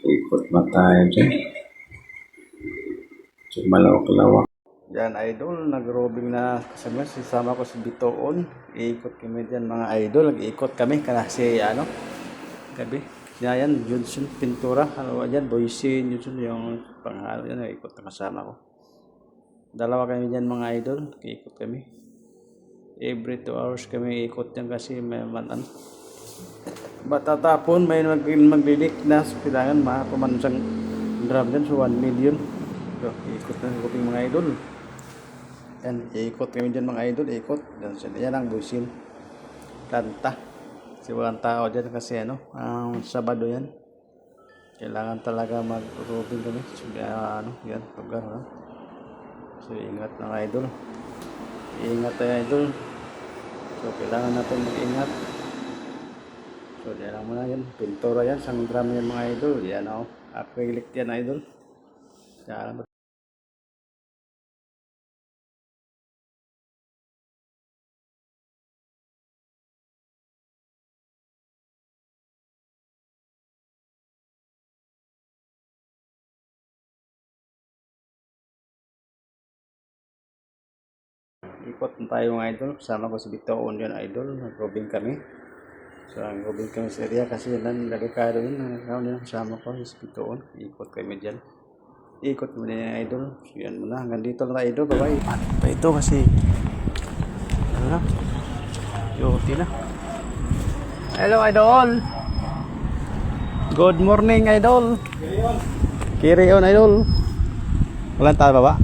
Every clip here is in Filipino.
Ikot ba tayo dyan? So, malawak-lawak. Yan, idol. Nag-robing na kasama. Sisama ko si Bitoon. Iikot kami dyan, mga idol. Nag-iikot kami kasi gabi. Yan, Johnson Pintura. Ano dyan, Boise, Johnson yung panghalo yan. Nag-iikot na kasama ko. Dalawa kami dyan, mga idol. Iikot kami. Every 2 hours kami ikot yan kasi may manan. Batatapon, may maglilik na kailangan mapamansang drum dyan. So 1 million. So, ikot na ikot yung mga idol. Yan, ikot kami dyan mga idol. Ikot. Yan ang busin. Planta. Kasi walang tao dyan kasi ang Sabado yan. Kailangan talaga mag-robing kami. So, yan, lugar. So, ingat ng idol. Ingat tayo idol. So kailangan natin mag-ingat. So diyan lang muna yan. Pintura yan. Sang drum yan mga idol. Yan o. Acrylic yan idol. Yan. Ikot na tayo mga idol. Kasama ko si Bitoon yun idol. Nag-robing kami. So nag-robing kami sa area kasi yan delikado yun. Kasama ko si Bitoon. Ikot kami dyan. Ikot mo na yan idol. So yan muna. Hanggang dito lang tayo idol. Bye-bye. Panik pa ito kasi ano na. Yuti na. Hello idol. Good morning idol. Carry on idol. Walang tao ba ba?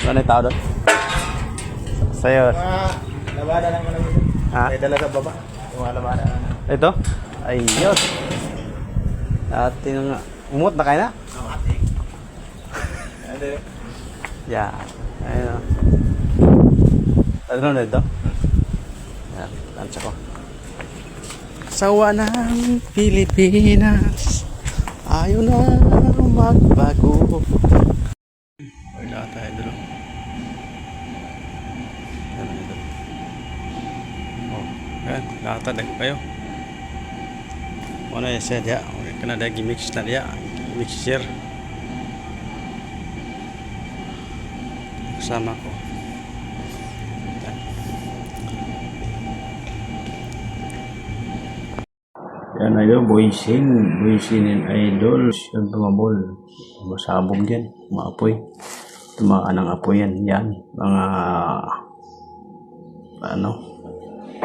Walang tao doon. Sayo. Labada lang naman ito. May dala sa baba. Yung labada na. Ito? Ayos. Dati nga. Umot na kayo na? Oo, ating. Yeah. Ayun. Ano na ito? Yan. Lansya ko. Sawa ng Pilipinas. Ayaw na magbago. Wala tayo dito. Kan natadag kayo mana ya saya dia kena ada gimmick na dia mixer sama ko yan ayo boising idol yung tumabol masabog yan maapoy tumaan ang apoy yan mga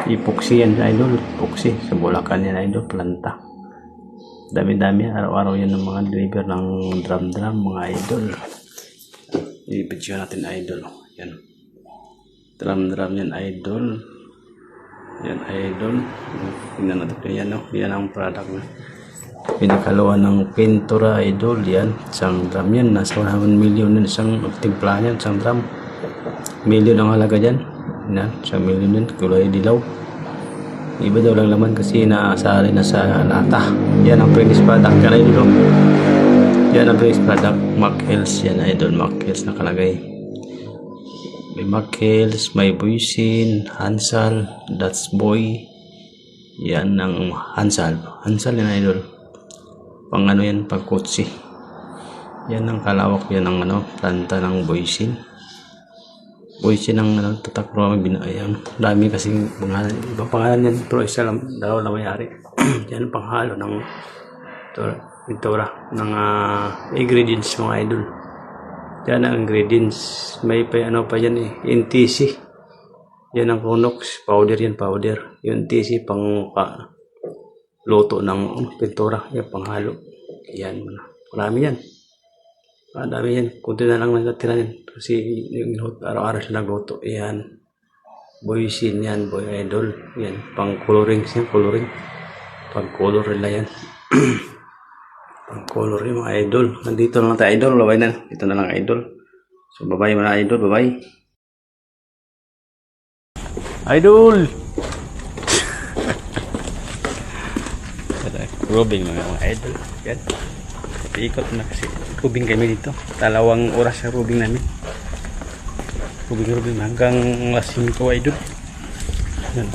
epoxy yan idol, epoxy sa Bulacan yan idol, planta dami-dami, araw-araw yan ng mga deliver ng drum mga idol. I-video natin idol yan, drum yan idol, yan idol, tingnan natin yan ang product na pinakaluan ng Pintura idol. Yan, isang drum yan, nasa 1 million yan, isang timpla yan, isang drum million ang halaga dyan. Yan, 1 million yan, kulay dilaw. Iba daw lang laman kasi naasali na sa lata. Yan ang finished product yan idol. Yan ang finished product. Mac Hills yan idol, Mac Hills nakalagay. May Mac Hills, may Buisin, Hansal, That's Boy. Yan ang Hansal yan idol. Pang yan, pag kotse. Yan ang kalawak yan ang planta ng Buisin. Buisin ang tatak pro binayang dami kasi pangalan, ibang pangalan yan pero isa lang, dalawa mayari. Yan panghalo ng pintura ng ingredients mga idol. Yan ang ingredients, may pa pa yan NTC. Yan ang Conox powder, yan powder. Yung NTC pang luto ng pintura, yan panghalo. Yan marami yan. Madami yan, kunti na lang natira yan kasi yung araw-araw sila nagluto. Yan, Boisin yan, boy idol. Yan, pang coloring yan, coloring. Pang color nila yan. Pang color yung mga idol. Nandito na lang tayo idol, babay na. Dito na lang idol. So babay mga idol, babay. Idol! Robing mga idol. Yan. Ikot na kasi rubing kami dito. 2 oras sa rubing namin. Rubing hanggang alas 5 idol. Yan.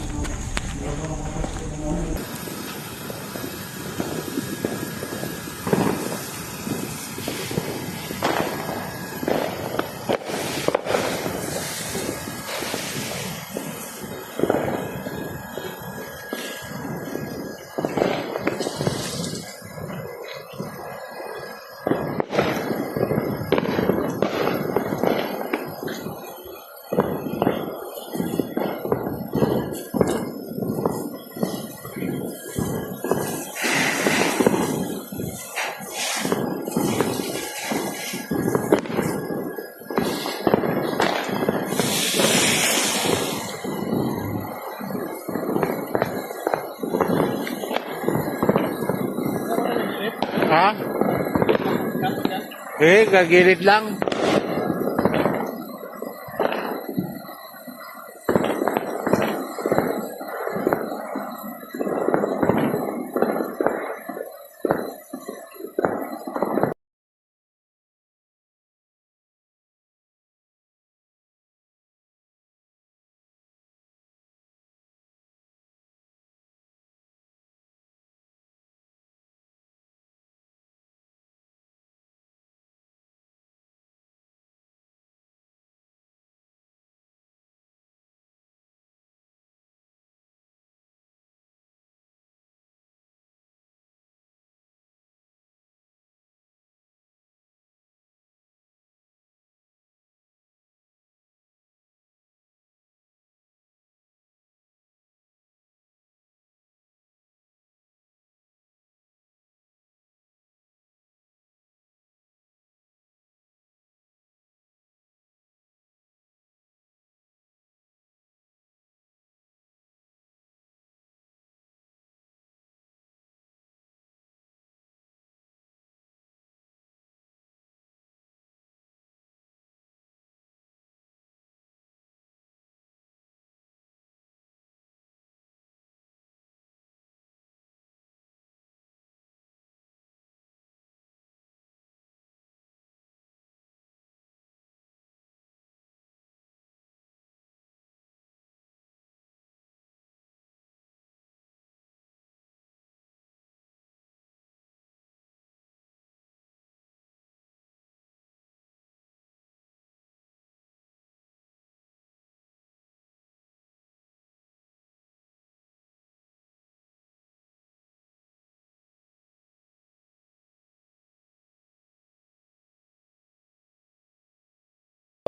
Ha? Gagilid lang.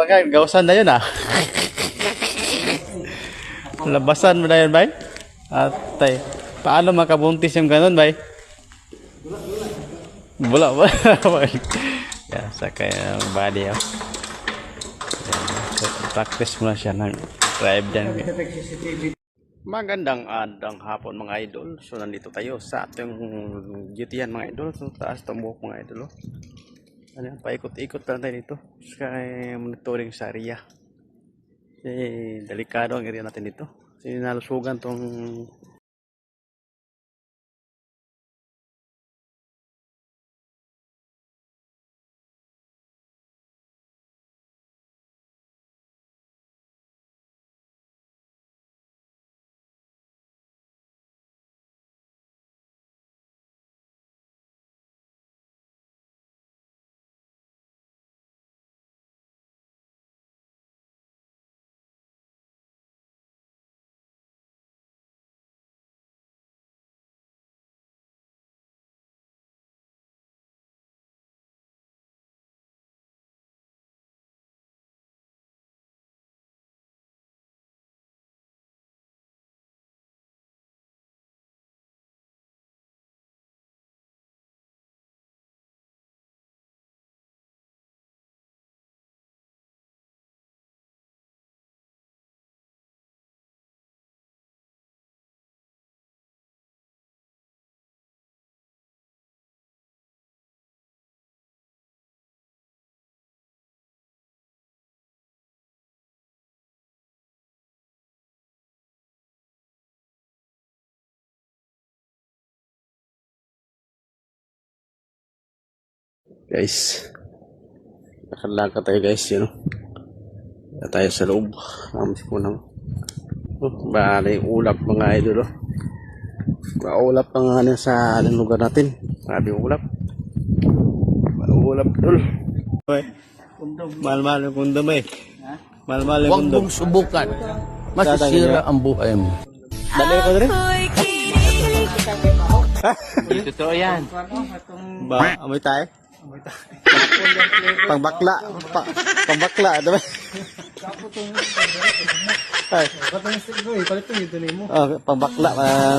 Bagay, gawsan na yun ah. Labasan mo na yun, bay? Atay. Paano makabuntis yung ganun, bay? Bula ba? Yan, sa kaya body ah. So, practice mo na siya ng drive dyan. Magandang hapon mga idol. So nandito tayo sa ating duty yan mga idol. So taas tumbok mga idol. Oh. Ano, paikot-ikot lang tayo dito. Kaya monitoring sa area. Delikado ang area natin dito. Kasi nalusugan tong guys. Nakalaka tayo guys, yun. Tayo sa loob. Amas ko ng bali ulap mga idol. Maulap ang ano sa lugar natin. Sabi ulap. Maulap dul. Mahal-mahal yung kundom eh. Mahal-mahal yung kundom. Huwag mong subukan. Masisira ang buhay mo. Dali ko rin. Totoo yan. Ba, amoy tayo. Pangbakla. Pangbakla, diba? Ay. Oh, pangbakla,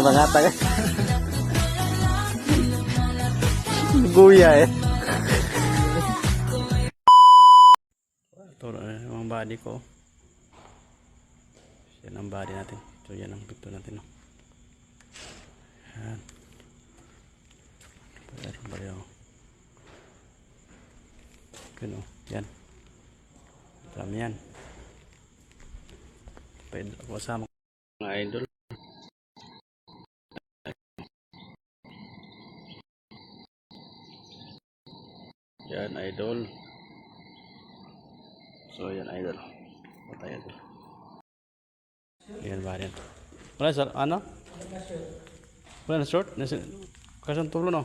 pangatag. Guya eh. Ito ang body ko. Yan ang body natin. So yan ang picture natin. No? Yan. Pero Yun o, yan. Dami yan. Pwede ako kasama mga idol. Yan idol. So yan idol. Patay idol. Yan ba yan? Wala sa ano? Wala na short? Kasang tulo no?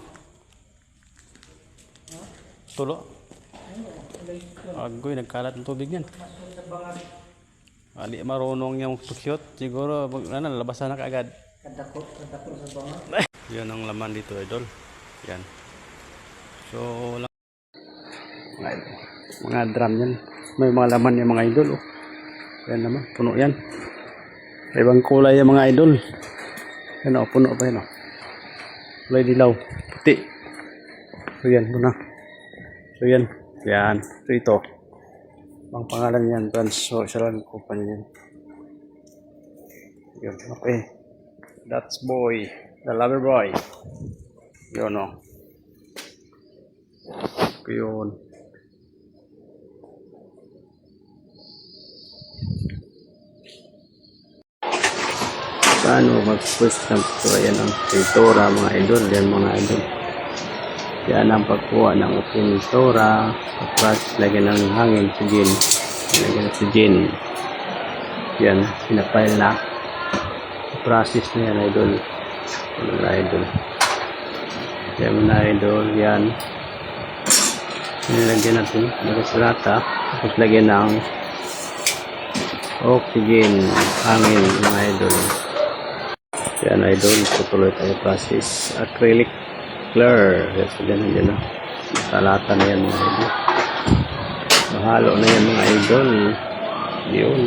Tulo? Agoy, nagkalat ng tubig yan. Ali marunong yung pukyot. Siguro, ano, labasan na kaagad. Kadako sa banga. Yan ang laman dito idol. Yan. So, mga drum yan. May mga laman yung mga idol. Oh. Yan naman, puno yan. Ibang kulay yung mga idol. Yan o, puno pa yan o. Kulay dilaw, puti. So yan, puno. So yan, yan. So ito. Ang pangalan yan, Transocial Company yan. Yun, okay. That's boy. The lover boy. Yun o. Yun. Paano mag-push ng pintura? Yan ang pintura mga idol. Yan mga idol. Yan ang pagkuha ng pintura. Tapos lagyan ng hangin sa gin. Lagyan sa gin. Yan. Pinapile na. Process na yan idol. Mga idol. Yan mga idol. Yan. Nilagyan natin. Lagyan sa lata. Tapos lagyan ng oxygen. Hangin mga idol. Yan idol, tutuloy tayo process. Acrylic clear. Yan, so dyan na. Salata na yan mga idol. Mahalo na yan mga idol. Yun.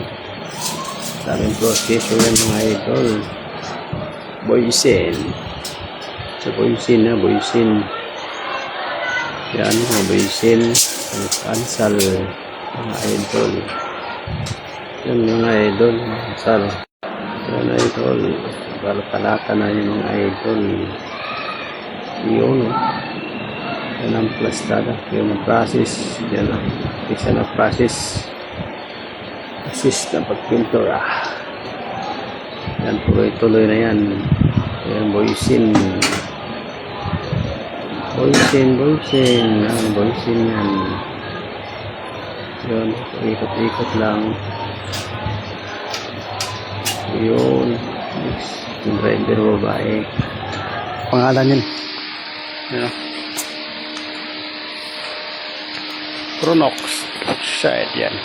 Daming process yan mga idol. Boysin. So boysin na, boysin. Yan mga boysin. Ansal. Mga idol. Yan mga idol. Ansal. Yan idol. Talata na yung mga idol. Yun. Yan ang plastada. Yung process. Yan ang isa na process. Assist na pagpintura. Yan, tuloy-tuloy na yan. Yan, boysin. Boysin. Yan, boysin yan. Yun, ikot-ikot lang. Yun. Yung driver babae. Pangalan yun. Yan. Pronox. Side yan.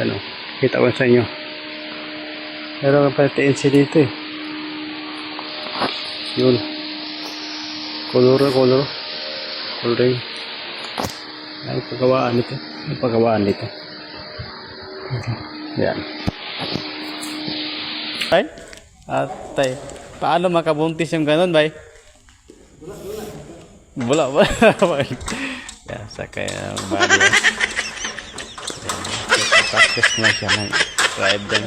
Ano? Kita ko sa inyo. Meron pa TNC dito eh. Yun. Coloring. Ay, pagawaan nito. Yan. Ay? Atay. Paano makabuntis yung ganon, bay? Bula. Yan, sakay ang bali. Yan. Practice na siya ng drive din.